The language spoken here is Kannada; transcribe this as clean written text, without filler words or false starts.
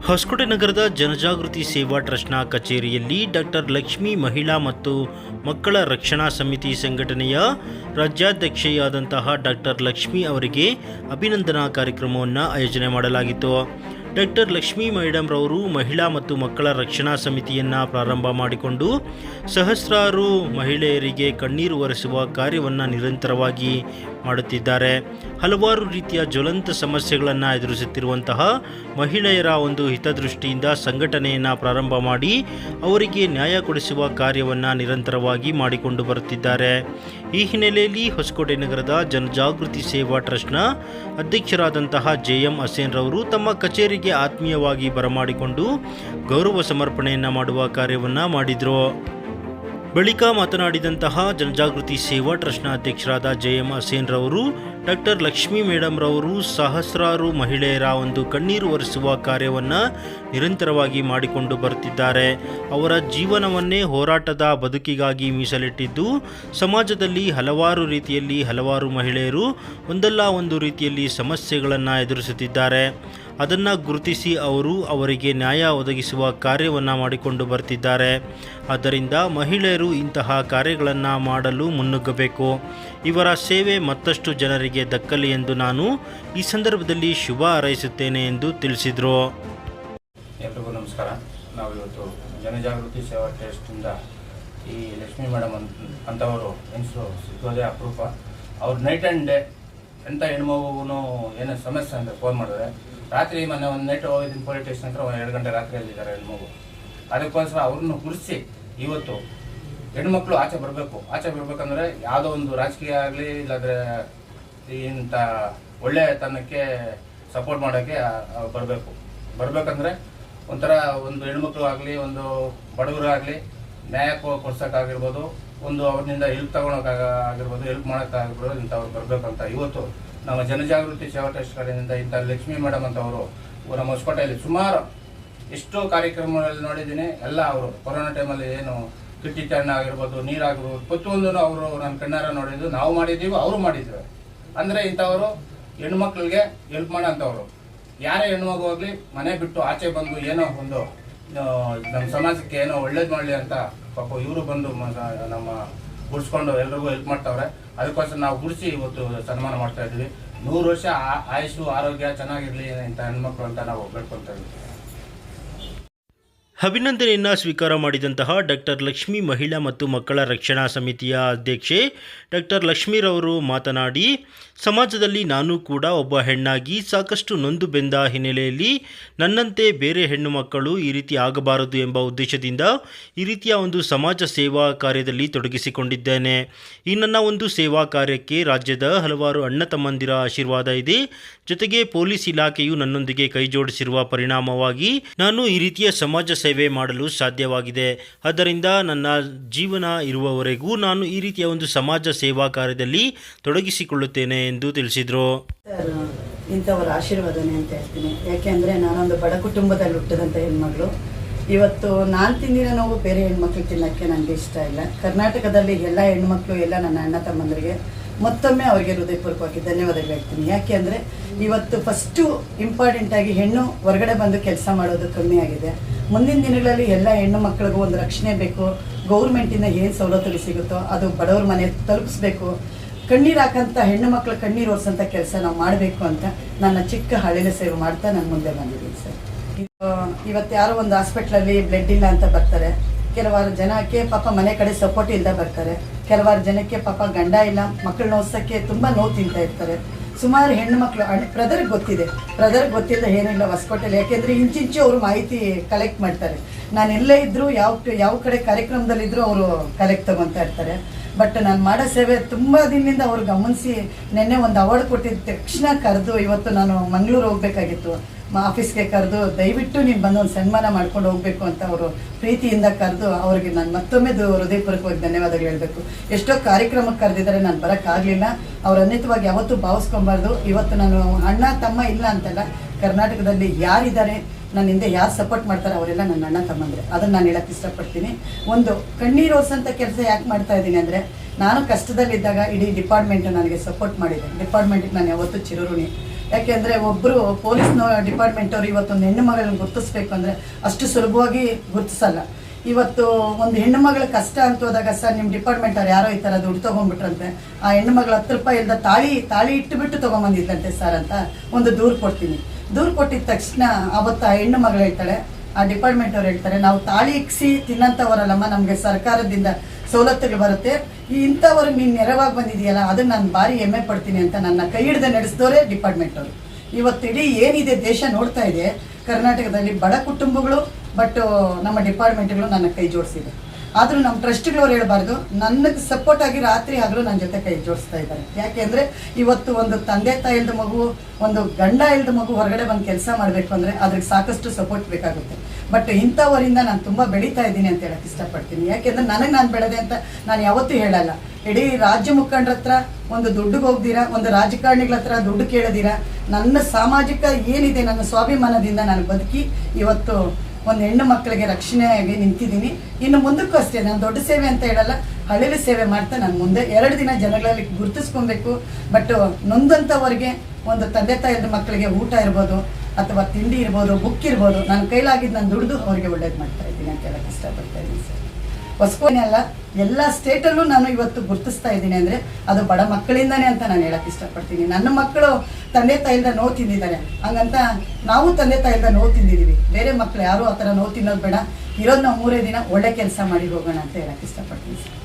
ಹೊಸಕೋಟೆ ನಗರದ ಜನಜಾಗೃತಿ ಸೇವಾ ಟ್ರಸ್ಟ್ನ ಕಚೇರಿಯಲ್ಲಿ ಡಾಕ್ಟರ್ ಲಕ್ಷ್ಮಿ ಮಹಿಳಾ ಮತ್ತು ಮಕ್ಕಳ ರಕ್ಷಣಾ ಸಮಿತಿ ಸಂಘಟನೆಯ ರಾಜ್ಯಾಧ್ಯಕ್ಷೆಯಾದಂತಹ ಡಾಕ್ಟರ್ ಲಕ್ಷ್ಮಿ ಅವರಿಗೆ ಅಭಿನಂದನಾ ಕಾರ್ಯಕ್ರಮವನ್ನು ಆಯೋಜನೆ ಮಾಡಲಾಗಿತ್ತು. ಡಾಕ್ಟರ್ ಲಕ್ಷ್ಮಿ ಮೇಡಮ್ ರವರು ಮಹಿಳಾ ಮತ್ತು ಮಕ್ಕಳ ರಕ್ಷಣಾ ಸಮಿತಿಯನ್ನು ಪ್ರಾರಂಭ ಮಾಡಿಕೊಂಡು ಸಹಸ್ರಾರು ಮಹಿಳೆಯರಿಗೆ ಕಣ್ಣೀರು ಒರೆಸುವ ಕಾರ್ಯವನ್ನು ನಿರಂತರವಾಗಿ ಮಾಡುತ್ತಿದ್ದಾರೆ. ಹಲವಾರು ರೀತಿಯ ಜ್ವಲಂತ ಸಮಸ್ಯೆಗಳನ್ನು ಎದುರಿಸುತ್ತಿರುವಂತಹ ಮಹಿಳೆಯರ ಒಂದು ಹಿತದೃಷ್ಟಿಯಿಂದ ಸಂಘಟನೆಯನ್ನು ಪ್ರಾರಂಭ ಮಾಡಿ ಅವರಿಗೆ ನ್ಯಾಯ ಕೊಡಿಸುವ ಕಾರ್ಯವನ್ನು ನಿರಂತರವಾಗಿ ಮಾಡಿಕೊಂಡು ಬರುತ್ತಿದ್ದಾರೆ. ಈ ಹಿನ್ನೆಲೆಯಲ್ಲಿ ಹೊಸಕೋಟೆ ನಗರದ ಜನಜಾಗೃತಿ ಸೇವಾ ಟ್ರಸ್ಟ್ನ ಅಧ್ಯಕ್ಷರಾದಂತಹ JM ಹಸೇನ್ ರವರು ತಮ್ಮ ಕಚೇರಿಗೆ ಆತ್ಮೀಯವಾಗಿ ಬರಮಾಡಿಕೊಂಡು ಗೌರವ ಸಮರ್ಪಣೆಯನ್ನು ಮಾಡುವ ಕಾರ್ಯವನ್ನು ಮಾಡಿದರು. ಬಳಿಕ ಮಾತನಾಡಿದಂತಹ ಜನಜಾಗೃತಿ ಸೇವಾ ಟ್ರಸ್ಟ್ನ ಅಧ್ಯಕ್ಷರಾದ JM ಹಸೇನ್ ರವರು ಡಾಕ್ಟರ್ ಲಕ್ಷ್ಮಿ ಮೇಡಮ್ ರವರು ಸಹಸ್ರಾರು ಮಹಿಳೆಯರ ಒಂದು ಕಣ್ಣೀರು ಒರೆಸುವ ಕಾರ್ಯವನ್ನು ನಿರಂತರವಾಗಿ ಮಾಡಿಕೊಂಡು ಬರುತ್ತಿದ್ದಾರೆ. ಅವರ ಜೀವನವನ್ನೇ ಹೋರಾಟದ ಬದುಕಿಗಾಗಿ ಮೀಸಲಿಟ್ಟಿದ್ದು ಸಮಾಜದಲ್ಲಿ ಹಲವಾರು ರೀತಿಯಲ್ಲಿ ಹಲವಾರು ಮಹಿಳೆಯರು ಒಂದಲ್ಲ ಒಂದು ರೀತಿಯಲ್ಲಿ ಸಮಸ್ಯೆಗಳನ್ನು ಎದುರಿಸುತ್ತಿದ್ದಾರೆ. ಅದನ್ನು ಗುರುತಿಸಿ ಅವರಿಗೆ ನ್ಯಾಯ ಒದಗಿಸುವ ಕಾರ್ಯವನ್ನು ಮಾಡಿಕೊಂಡು ಬರ್ತಿದ್ದಾರೆ. ಆದ್ದರಿಂದ ಮಹಿಳೆಯರು ಇಂತಹ ಕಾರ್ಯಗಳನ್ನು ಮಾಡಲು ಮುನ್ನುಗ್ಗಬೇಕು. ಇವರ ಸೇವೆ ಮತ್ತಷ್ಟು ಜನರಿಗೆ ದಕ್ಕಲಿ ಎಂದು ನಾನು ಈ ಸಂದರ್ಭದಲ್ಲಿ ಶುಭ ಹಾರೈಸುತ್ತೇನೆ ಎಂದು ತಿಳಿಸಿದರು. ಎಲ್ರಿಗೂ ನಮಸ್ಕಾರ. ನಾವು ಇವತ್ತು ಜನಜಾಗೃತಿ ಸೇವಾ ಟ್ರಸ್ಟಿಂದ ಈ ಲಕ್ಷ್ಮೀ ಮೇಡಮ್ ಅಂತವರು ಹೆಂಗಸರು ಸಿಗೋದೇ ಅಪರೂಪ. ಅವ್ರು ನೈಟ್ ಆ್ಯಂಡ್ ಡೇ ಎಂಥ ಹೆಣ್ಮಗುನು ಏನೋ ಸಮಸ್ಯೆ ಅಂತ ಫೋನ್ ಮಾಡಿದ್ರೆ ರಾತ್ರಿ ಮೊನ್ನೆ ಒಂದು ನೈಟ್ ಹೋಗಿದ್ದೀನಿ ಪೊಲೀಸ್ ಸ್ಟೇಷನ್ ಹತ್ರ 2 ಗಂಟೆ ರಾತ್ರಿಯಲ್ಲಿದ್ದಾರೆ ಹೆಣ್ಮಗು. ಅದಕ್ಕೋಸ್ಕರ ಅವ್ರನ್ನ ಗುರುತಿಸಿ ಇವತ್ತು ಹೆಣ್ಮಕ್ಳು ಆಚೆ ಬರಬೇಕಂದ್ರೆ ಯಾವುದೋ ಒಂದು ರಾಜಕೀಯ ಆಗಲಿ ಇಲ್ಲಾಂದರೆ ಇಂಥ ಒಳ್ಳೆಯತನಕ್ಕೆ ಸಪೋರ್ಟ್ ಮಾಡೋಕ್ಕೆ ಬರಬೇಕಂದ್ರೆ ಒಂಥರ ಒಂದು ಹೆಣ್ಮಕ್ಳು ಆಗಲಿ ಒಂದು ಬಡವರು ಆಗಲಿ ನ್ಯಾಯ ಕೊಡ್ಸೋಕ್ಕಾಗಿರ್ಬೋದು, ಒಂದು ಅವ್ರನ್ನಿಂದ ಹೆಲ್ಪ್ ತಗೊಳಕ್ಕಾಗಿರ್ಬೋದು, ಹೆಲ್ಪ್ ಮಾಡೋಕ್ಕಾಗಿರ್ಬೋದು, ಇಂಥವ್ರು ಬರಬೇಕಂತ ಇವತ್ತು ನಮ್ಮ ಜನಜಾಗೃತಿ ಸೇವಾ ಟ್ರಸ್ಟ್ ಕಡೆಯಿಂದ ಇಂಥ ಲಕ್ಷ್ಮೀ ಮೇಡಮ್ ಅಂತ ಅವರು ನಮ್ಮ ಹೊಸಕೋಟೆಯಲ್ಲಿ ಸುಮಾರು ಎಷ್ಟೋ ಕಾರ್ಯಕ್ರಮಗಳಲ್ಲಿ ನೋಡಿದ್ದೀನಿ. ಎಲ್ಲ ಅವರು ಕೊರೋನಾ ಟೈಮಲ್ಲಿ ಏನು ಕಿಟ್ಟಿ ಚಾರಣ ಆಗಿರ್ಬೋದು, ನೀರಾಗಿರ್ಬೋದು, ಪ್ರತಿಯೊಂದೂ ಅವರು ನನ್ನ ಕಣ್ಣಾರ ನೋಡಿದ್ದು, ನಾವು ಮಾಡಿದ್ದೀವಿ, ಅವರು ಮಾಡಿದ್ದೇವೆ. ಅಂದರೆ ಇಂಥವರು ಹೆಣ್ಮಕ್ಳಿಗೆ ಹೆಲ್ಪ್ ಮಾಡೋ ಅಂಥವ್ರು ಯಾರೇ ಹೆಣ್ಮಗು ಹೋಗಲಿ ಮನೆ ಬಿಟ್ಟು ಆಚೆ ಬಂದು ಏನೋ ಒಂದು ನಮ್ಮ ಸಮಾಜಕ್ಕೆ ಏನೋ ಒಳ್ಳೇದು ಮಾಡಲಿ ಅಂತ ಪಾಪ ಇವರು ಬಂದು ನಮ್ಮ ಗುಡಿಸ್ಕೊಂಡು ಎಲ್ರಿಗೂ ಹೆಲ್ಪ್ ಮಾಡ್ತಾವ್ರೆ. ಅದಕ್ಕೋಸ್ಕರ ನಾವು ಗುಡಿಸಿ ಇವತ್ತು ಸನ್ಮಾನ ಮಾಡ್ತಾ ಇದ್ದೀವಿ. 100 ವರ್ಷ ಆಯುಷು ಆರೋಗ್ಯ ಚೆನ್ನಾಗಿರಲಿ ಇಂಥ ಹೆಣ್ಮಕ್ಳು ಅಂತ ನಾವು ಬೇಡ್ಕೊಳ್ತಾ ಇದ್ದೀವಿ. ಅಭಿನಂದನೆಯನ್ನು ಸ್ವೀಕಾರ ಮಾಡಿದಂತಹ ಡಾಕ್ಟರ್ ಲಕ್ಷ್ಮಿ ಮಹಿಳಾ ಮತ್ತು ಮಕ್ಕಳ ರಕ್ಷಣಾ ಸಮಿತಿಯ ಅಧ್ಯಕ್ಷೆ ಡಾಕ್ಟರ್ ಲಕ್ಷ್ಮೀರವರು ಮಾತನಾಡಿ, ಸಮಾಜದಲ್ಲಿ ನಾನು ಕೂಡ ಒಬ್ಬ ಹೆಣ್ಣಾಗಿ ಸಾಕಷ್ಟು ನೊಂದು ಬೆಂದ ಹಿನ್ನೆಲೆಯಲ್ಲಿ ನನ್ನಂತೆ ಬೇರೆ ಹೆಣ್ಣು ಮಕ್ಕಳು ಈ ರೀತಿ ಆಗಬಾರದು ಎಂಬ ಉದ್ದೇಶದಿಂದ ಈ ರೀತಿಯ ಒಂದು ಸಮಾಜ ಸೇವಾ ಕಾರ್ಯದಲ್ಲಿ ತೊಡಗಿಸಿಕೊಂಡಿದ್ದೇನೆ. ಈ ನನ್ನ ಒಂದು ಸೇವಾ ಕಾರ್ಯಕ್ಕೆ ರಾಜ್ಯದ ಹಲವಾರು ಅಣ್ಣ ತಮ್ಮಂದಿರ ಆಶೀರ್ವಾದ ಇದೆ. ಜೊತೆಗೆ ಪೊಲೀಸ್ ಇಲಾಖೆಯು ನನ್ನೊಂದಿಗೆ ಕೈ ಜೋಡಿಸಿರುವ ಪರಿಣಾಮವಾಗಿ ನಾನು ಈ ರೀತಿಯ ಸಮಾಜ ಸೇವೆ ಮಾಡಲು ಸಾಧ್ಯವಾಗಿದೆ. ಆದ್ದರಿಂದ ನನ್ನ ಜೀವನ ಇರುವವರೆಗೂ ನಾನು ಈ ರೀತಿಯ ಒಂದು ಸಮಾಜ ಸೇವಾ ಕಾರ್ಯದಲ್ಲಿ ತೊಡಗಿಸಿಕೊಳ್ಳುತ್ತೇನೆ ಎಂದು ತಿಳಿಸಿದರು. ಇಂಥವರ ಆಶೀರ್ವಾದನೆ ಅಂತ ಹೇಳ್ತೀನಿ. ಯಾಕೆಂದರೆ ನಾನೊಂದು ಬಡ ಕುಟುಂಬದಲ್ಲಿ ಹುಟ್ಟಿದಂಥ ಹೆಣ್ಮಗಳು. ಇವತ್ತು ನಾನು ತಿಂದಿನ ನೋವು ಬೇರೆ ಹೆಣ್ಮಕ್ಳು ತಿನ್ನೋಕ್ಕೆ ನನಗೆ ಇಷ್ಟ ಇಲ್ಲ. ಕರ್ನಾಟಕದಲ್ಲಿ ಎಲ್ಲ ಹೆಣ್ಮಕ್ಳು ಎಲ್ಲ ನನ್ನ ಅಣ್ಣ ತಮ್ಮಂದರಿಗೆ ಮತ್ತೊಮ್ಮೆ ಅವರಿಗೆ ಹೃದಯಪೂರ್ವಕವಾಗಿ ಧನ್ಯವಾದಗಳು ಹೇಳ್ತೀನಿ. ಯಾಕೆ ಅಂದರೆ ಇವತ್ತು ಫಸ್ಟು ಇಂಪಾರ್ಟೆಂಟಾಗಿ ಹೆಣ್ಣು ಹೊರಗಡೆ ಬಂದು ಕೆಲಸ ಮಾಡೋದು ಕಮ್ಮಿ ಆಗಿದೆ. ಮುಂದಿನ ದಿನಗಳಲ್ಲಿ ಎಲ್ಲ ಹೆಣ್ಣು ಮಕ್ಕಳಿಗೂ ಒಂದು ರಕ್ಷಣೆ ಬೇಕು. ಗೌರ್ಮೆಂಟಿಂದ ಏನು ಸವಲತ್ತುಗಳು ಸಿಗುತ್ತೋ ಅದು ಬಡವ್ರ ಮನೆ ತಲುಪಿಸ್ಬೇಕು. ಕಣ್ಣೀರು ಹಾಕಂತ ಹೆಣ್ಣು ಮಕ್ಕಳು ಕಣ್ಣೀರು ಒರೆಸೋಂಥ ಕೆಲಸ ನಾವು ಮಾಡಬೇಕು ಅಂತ ನನ್ನ ಚಿಕ್ಕ ಹಳ್ಳಿನ ಸೇವೆ ಮಾಡ್ತಾ ನಾನು ಮುಂದೆ ಬಂದಿದ್ದೀನಿ ಸರ್. ಇವತ್ತು ಯಾರೋ ಒಂದು ಹಾಸ್ಪಿಟ್ಲಲ್ಲಿ ಬ್ಲಡ್ ಇಲ್ಲ ಅಂತ ಬರ್ತಾರೆ. ಕೆಲವಾರು ಜನಕ್ಕೆ ಪಾಪ ಮನೆ ಕಡೆ ಸಪೋರ್ಟ್ ಇಲ್ಲದೆ ಬರ್ತಾರೆ. ಕೆಲವಾರು ಜನಕ್ಕೆ ಪಾಪ ಗಂಡ ಇಲ್ಲ, ಮಕ್ಕಳನ್ನ ಓದಿಸೋಕ್ಕೆ ತುಂಬ ನೋವು ತಿಂತಾ ಇರ್ತಾರೆ. ಸುಮಾರು ಹೆಣ್ಣು ಮಕ್ಕಳು ಬ್ರದರ್ಗೆ ಗೊತ್ತಿಲ್ಲದೆ ಏನಿಲ್ಲ ಹೊಸಕೋಟೆಯಲ್ಲಿ. ಯಾಕೆಂದರೆ ಇಂಚಿಂಚು ಅವರು ಮಾಹಿತಿ ಕಲೆಕ್ಟ್ ಮಾಡ್ತಾರೆ. ನಾನು ಎಲ್ಲೇ ಇದ್ದರೂ ಯಾವ ಕಡೆ ಕಾರ್ಯಕ್ರಮದಲ್ಲಿದ್ದರೂ ಅವರು ಕಲೆಕ್ಟ್ ತೊಗೊತಾ ಇರ್ತಾರೆ. ಬಟ್ ನಾನು ಮಾಡೋ ಸೇವೆ ತುಂಬ ದಿನದಿಂದ ಅವ್ರು ಗಮನಿಸಿ ನೆನ್ನೆ ಒಂದು ಅವಾರ್ಡ್ ಕೊಟ್ಟಿದ್ದ ತಕ್ಷಣ ಕರೆದು, ಇವತ್ತು ನಾನು ಮಂಗಳೂರು ಹೋಗಬೇಕಾಗಿತ್ತು, ಆಫೀಸ್ಗೆ ಕರೆದು ದಯವಿಟ್ಟು ನೀನು ಬಂದು ಒಂದು ಸನ್ಮಾನ ಮಾಡ್ಕೊಂಡು ಹೋಗಬೇಕು ಅಂತ ಅವರು ಪ್ರೀತಿಯಿಂದ ಕರೆದು ಅವರಿಗೆ ನಾನು ಮತ್ತೊಮ್ಮೆ ಹೃದಯಪೂರ್ವಕವಾಗಿ ಧನ್ಯವಾದಗಳು ಹೇಳಬೇಕು. ಎಷ್ಟೋ ಕಾರ್ಯಕ್ರಮಕ್ಕೆ ಕರೆದಿದ್ದಾರೆ, ನಾನು ಬರೋಕ್ಕಾಗಲಿಲ್ಲ. ಅವ್ರು ಅನ್ನಿತವಾಗಿ ಯಾವತ್ತೂ ಭಾವಿಸ್ಕೊಬಾರ್ದು. ಇವತ್ತು ನಾನು ಅಣ್ಣ ತಮ್ಮ ಇಲ್ಲ ಅಂತಲ್ಲ, ಕರ್ನಾಟಕದಲ್ಲಿ ಯಾರಿದ್ದಾರೆ ನನ್ನ ಹಿಂದೆ ಯಾರು ಸಪೋರ್ಟ್ ಮಾಡ್ತಾರೆ ಅವರೆಲ್ಲ ನನ್ನ ಅಣ್ಣ ತಮ್ಮಂದರೆ. ಅದನ್ನು ನಾನು ಹೇಳಕ್ಕೆ ಇಷ್ಟಪಡ್ತೀನಿ. ಒಂದು ಕಣ್ಣೀರು ಒರೆಸೋಂಥ ಕೆಲಸ ಯಾಕೆ ಮಾಡ್ತಾ ಇದ್ದೀನಿ ಅಂದರೆ, ನಾನು ಕಷ್ಟದಲ್ಲಿದ್ದಾಗ ಇಡೀ ಡಿಪಾರ್ಟ್ಮೆಂಟ್ ನನಗೆ ಸಪೋರ್ಟ್ ಮಾಡಿದೆ. ಡಿಪಾರ್ಟ್ಮೆಂಟಿಗೆ ನಾನು ಯಾವತ್ತೂ ಚಿರಋಣಿ. ಯಾಕೆಂದರೆ ಒಬ್ಬರು ಪೊಲೀಸ್ ಡಿಪಾರ್ಟ್ಮೆಂಟ್ ಅವರು ಇವತ್ತೊಂದು ಹೆಣ್ಣು ಮಗಳನ್ನ ಗುರುತಿಸ್ಬೇಕು ಅಂದರೆ ಅಷ್ಟು ಸುಲಭವಾಗಿ ಗುರುತಿಸಲ್ಲ. ಇವತ್ತು ಒಂದು ಹೆಣ್ಣು ಮಗಳ ಕಷ್ಟ ಅಂತ ಹೋದಾಗ ಸರ್ ನಿಮ್ಮ ಡಿಪಾರ್ಟ್ಮೆಂಟ್ ಅವ್ರು ಯಾರೋ ಈ ಥರ ದುಡ್ಡು ತೊಗೊಂಡ್ಬಿಟ್ರಂತೆ, ಆ ಹೆಣ್ಣು ಮಗಳು 10 ರೂಪಾಯಿ ಇಲ್ಲದ ತಾಳಿ ಇಟ್ಟುಬಿಟ್ಟು ತೊಗೊಂಬಂದಿದ್ದಂತೆ ಸರ್ ಅಂತ ಒಂದು ದೂರು ಕೊಡ್ತೀನಿ. ದೂರು ಕೊಟ್ಟಿದ ತಕ್ಷಣ ಅವತ್ತು ಆ ಹೆಣ್ಣು ಮಗಳು ಹೇಳ್ತಾಳೆ, ಆ ಡಿಪಾರ್ಟ್ಮೆಂಟ್ ಅವ್ರು ಹೇಳ್ತಾರೆ, ನಾವು ತಾಳಿ ಇಕ್ಸಿ ತಿನ್ನಂಥವರಲ್ಲಮ್ಮ, ನಮಗೆ ಸರ್ಕಾರದಿಂದ ಸವಲತ್ತುಗಳು ಬರುತ್ತೆ, ಇಂಥವ್ರಿಗೆ ನೀನು ನೆರವಾಗಿ ಬಂದಿದೆಯಲ್ಲ ಅದನ್ನು ನಾನು ಭಾರಿ ಹೆಮ್ಮೆ ಪಡ್ತೀನಿ ಅಂತ ನನ್ನ ಕೈ ಹಿಡಿದು ನಡೆಸಿದವರೇ ಡಿಪಾರ್ಟ್ಮೆಂಟ್ ಅವರು. ಇವತ್ತು ಇಡೀ ಏನಿದೆ ದೇಶ ನೋಡ್ತಾ ಇದೆ, ಕರ್ನಾಟಕದಲ್ಲಿ ಬಡ ಕುಟುಂಬಗಳು ಬಟ್ ನಮ್ಮ ಡಿಪಾರ್ಟ್ಮೆಂಟ್ಗಳು ನನ್ನ ಕೈ ಜೋಡಿಸಿದೆ. ಆದರೂ ನಮ್ಮ ಟ್ರಸ್ಟ್ಗಳವ್ರು ಹೇಳ್ಬಾರ್ದು, ನನಗೆ ಸಪೋರ್ಟ್ ಆಗಿ ರಾತ್ರಿ ಆಗಲೂ ನನ್ನ ಜೊತೆ ಕೈ ಜೋಡಿಸ್ತಾ ಇದ್ದಾರೆ. ಯಾಕೆಂದರೆ ಇವತ್ತು ಒಂದು ತಂದೆ ತಾಯಿ ಇಲ್ದ ಮಗು, ಒಂದು ಗಂಡ ಇಲ್ದ ಮಗು ಹೊರಗಡೆ ಬಂದು ಕೆಲಸ ಮಾಡಬೇಕು ಅಂದರೆ ಅದ್ರಿಗೆ ಸಾಕಷ್ಟು ಸಪೋರ್ಟ್ ಬೇಕಾಗುತ್ತೆ. ಬಟ್ ಇಂಥವರಿಂದ ನಾನು ತುಂಬ ಬೆಳೀತಾ ಇದ್ದೀನಿ ಅಂತ ಹೇಳಕ್ಕೆ ಇಷ್ಟಪಡ್ತೀನಿ. ಯಾಕೆಂದರೆ ನಾನು ಬೆಳೆದೆ ಅಂತ ನಾನು ಯಾವತ್ತೂ ಹೇಳಲ್ಲ. ಇಡೀ ರಾಜ್ಯ ಮುಖಂಡರ ಹತ್ರ ಒಂದು ದುಡ್ಡಿಗೆ ಹೋಗ್ದಿರಾ, ಒಂದು ರಾಜಕಾರಣಿಗಳ ಹತ್ರ ದುಡ್ಡು ಕೇಳದಿರಾ, ನನ್ನ ಸಾಮಾಜಿಕ ಏನಿದೆ ನನ್ನ ಸ್ವಾಭಿಮಾನದಿಂದ ನಾನು ಬದುಕಿ ಇವತ್ತು ಒಂದು ಹೆಣ್ಣು ಮಕ್ಕಳಿಗೆ ರಕ್ಷಣೆಯಾಗಿ ನಿಂತಿದ್ದೀನಿ. ಇನ್ನು ಮುಂದಕ್ಕೂ ಅಷ್ಟೇ, ನಾನು ದೊಡ್ಡ ಸೇವೆ ಅಂತ ಹೇಳಲ್ಲ, ಹಳ್ಳಿಲಿ ಸೇವೆ ಮಾಡ್ತಾ ನಾನು ಮುಂದೆ 2 ದಿನ ಜನಗಳಲ್ಲಿ ಗುರುತಿಸ್ಕೊಬೇಕು. ಬಟ್ ನೊಂದಂಥವ್ರಿಗೆ ಒಂದು ತಂದೆ ತಾಯಿದ ಮಕ್ಕಳಿಗೆ ಊಟ ಇರ್ಬೋದು ಅಥವಾ ತಿಂಡಿ ಇರ್ಬೋದು, ಬುಕ್ ಇರ್ಬೋದು, ನನ್ನ ಕೈಲಾಗಿದ್ದು ನಾನು ದುಡಿದು ಅವರಿಗೆ ಒಳ್ಳೇದು ಮಾಡ್ತಾ ಇದ್ದೀನಿ ಅಂತ ಹೇಳಕ್ಕೆ ಇಷ್ಟಪಡ್ತಾ ಇದ್ದೀನಿ ಸರ್. ಹೊಸಕೋಟೆ ಅಲ್ಲ, ಎಲ್ಲ ಸ್ಟೇಟಲ್ಲೂ ನಾನು ಇವತ್ತು ಗುರುತಿಸ್ತಾ ಇದ್ದೀನಿ ಅಂದರೆ ಅದು ಬಡ ಮಕ್ಕಳಿಂದಾನೇ ಅಂತ ನಾನು ಹೇಳಕ್ಕೆ ಇಷ್ಟಪಡ್ತೀನಿ. ನನ್ನ ಮಕ್ಕಳು ತಂದೆ ತಾಯಿಯಿಂದ ನೋವು ತಿಂದಿದ್ದಾರೆ, ಹಂಗಂತ ನಾವು ತಂದೆ ತಾಯಿಯಿಂದ ನೋವು ತಿಂದಿದ್ದೀವಿ. ಬೇರೆ ಮಕ್ಕಳು ಯಾರೂ ಆ ಥರ ನೋವು ತಿನ್ನೋದು ಬೇಡ, ಇರೋದು ನಾವು 3 ದಿನ ಒಳ್ಳೆ ಕೆಲಸ ಮಾಡಿ ಹೋಗೋಣ ಅಂತ ಹೇಳಕ್ಕೆ ಇಷ್ಟಪಡ್ತೀನಿ ಸರ್.